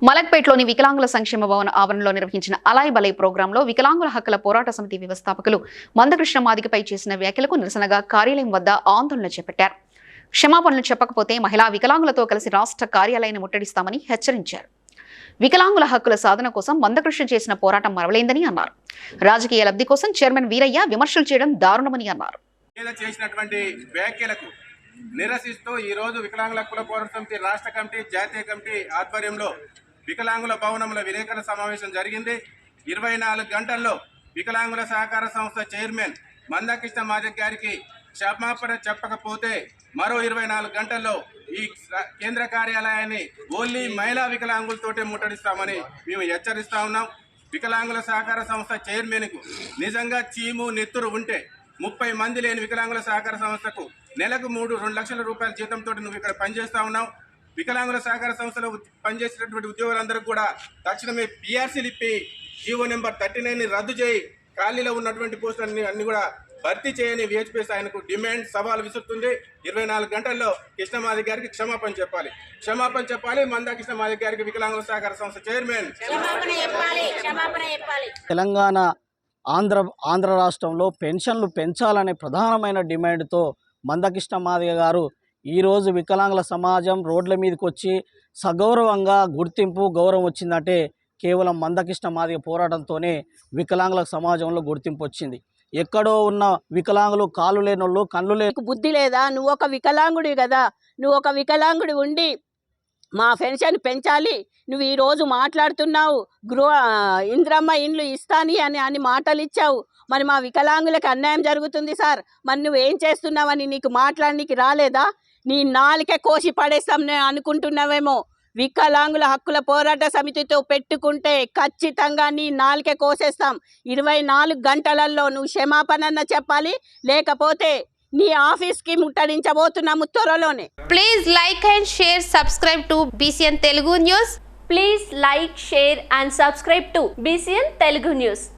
మలక్పేటలోని వికలాంగుల సంక్షేమ భవన ఆవరణలో నిర్వహించిన అలాయ్ బలై ప్రోగ్రాంలో వికలాంగుల హక్కుల పోరాట సమితి వ్యవస్థాపకులు మందకృష్ణ మాదిగపై చేసిన వ్యాఖ్యలకు నిరసనగా కార్యాలయం వద్ద ఆందోళన చేపట్టారు. క్షమాపణలు చెప్పకపోతే మహిళా వికలాంగులతో కలిసి రాష్ట్ర కార్యాలయాన్ని ముట్టడిస్తామని హెచ్చరించారు. వికలాంగుల హక్కుల సాధన కోసం మందకృష్ణ చేసిన పోరాటం మరవలేందని అన్నారు. రాజకీయ లబ్ధి కోసం చైర్మన్ వీరయ్య విమర్శలు చేయడం దారుణమని అన్నారు. నిరసిస్తూ ఈ రోజు వికలాంగుల హక్కుల పోరాట సమితి రాష్ట్ర కమిటీ జాతీయ కమిటీ ఆధ్వర్యంలో వికలాంగుల భవనంలో విలేకరుల సమావేశం జరిగింది. 24 గంటల్లో వికలాంగుల సహకార సంస్థ చైర్మన్ మందకృష్ణ మాదిగ గారికి క్షమాపణ చెప్పకపోతే మరో 24 గంటల్లో ఈ కేంద్ర కార్యాలయాన్ని ఓన్లీ మహిళా వికలాంగులతోటే ముట్టడిస్తామని మేము హెచ్చరిస్తా ఉన్నాం. వికలాంగుల సహకార సంస్థ చైర్మన్కు నిజంగా చీము నెత్తురు ఉంటే 30 మంది లేని వికలాంగుల సహకార సంస్థకు నెలకు 2 లక్షల రూపాయల జీతంతో నువ్వు ఇక్కడ పనిచేస్తా ఉన్నావు. వికలాంగుల సహకార సంస్థలో పనిచేసేటటువంటి ఉద్యోగులందరికీ కూడా తక్షణమే పిఆర్సీలు ఇప్పి జీవో నెంబర్ 39ని రద్దు చేయి, ఖాళీలో ఉన్నటువంటి పోస్టులన్నీ అన్ని కూడా భర్తీ చేయని విహెచ్పిఎస్ ఆయనకు డిమాండ్ సవాల్ విసురుతుంది. 24 గంటల్లో కృష్ణమాదిగ గారికి క్షమాపణ చెప్పాలి. మందకృష్ణ మాదిగ గారికి వికలాంగుల సహకార సంస్థ చైర్మన్ తెలంగాణ ఆంధ్ర రాష్ట్రంలో పెన్షన్లు పెంచాలనే ప్రధానమైన డిమాండ్తో మందకృష్ణ మాదిగ గారు ఈరోజు వికలాంగుల సమాజం రోడ్ల మీదకి వచ్చి సగౌరవంగా గుర్తింపు గౌరవం వచ్చిందంటే కేవలం మందకృష్ణ మాదిగ పోరాటంతోనే వికలాంగుల సమాజంలో గుర్తింపు వచ్చింది. ఎక్కడో ఉన్న వికలాంగులు కాళ్ళు లేనోళ్ళు కళ్ళు లేని బుద్ధి లేదా? నువ్వు ఒక వికలాంగుడి కదా, నువ్వు ఒక వికలాంగుడి ఉండి మా పెన్షన్ పెంచాలి నువ్వు ఈరోజు మాట్లాడుతున్నావు, ఇంద్రమ్మ ఇండ్లు ఇస్తాని అని మాటలు ఇచ్చావు. మరి మా వికలాంగులకు అన్యాయం జరుగుతుంది సార్, మరి నువ్వేం చేస్తున్నావని నీకు మాట్లాడడానికి రాలేదా? నీ నాలుకే కోసి పడేస్తాం నేను అనుకుంటున్నావేమో. వికలాంగుల హక్కుల పోరాట సమితితో పెట్టుకుంటే ఖచ్చితంగా నీ నాలుకే కోసేస్తాం. 24 గంటలలో నువ్వు క్షమాపణ చెప్పాలి, లేకపోతే నీ ఆఫీస్కి ముట్టడించబోతున్నాము త్వరలోనే. Please like and share, subscribe to BCN Telugu News. Please like, share and subscribe to BCN Telugu News.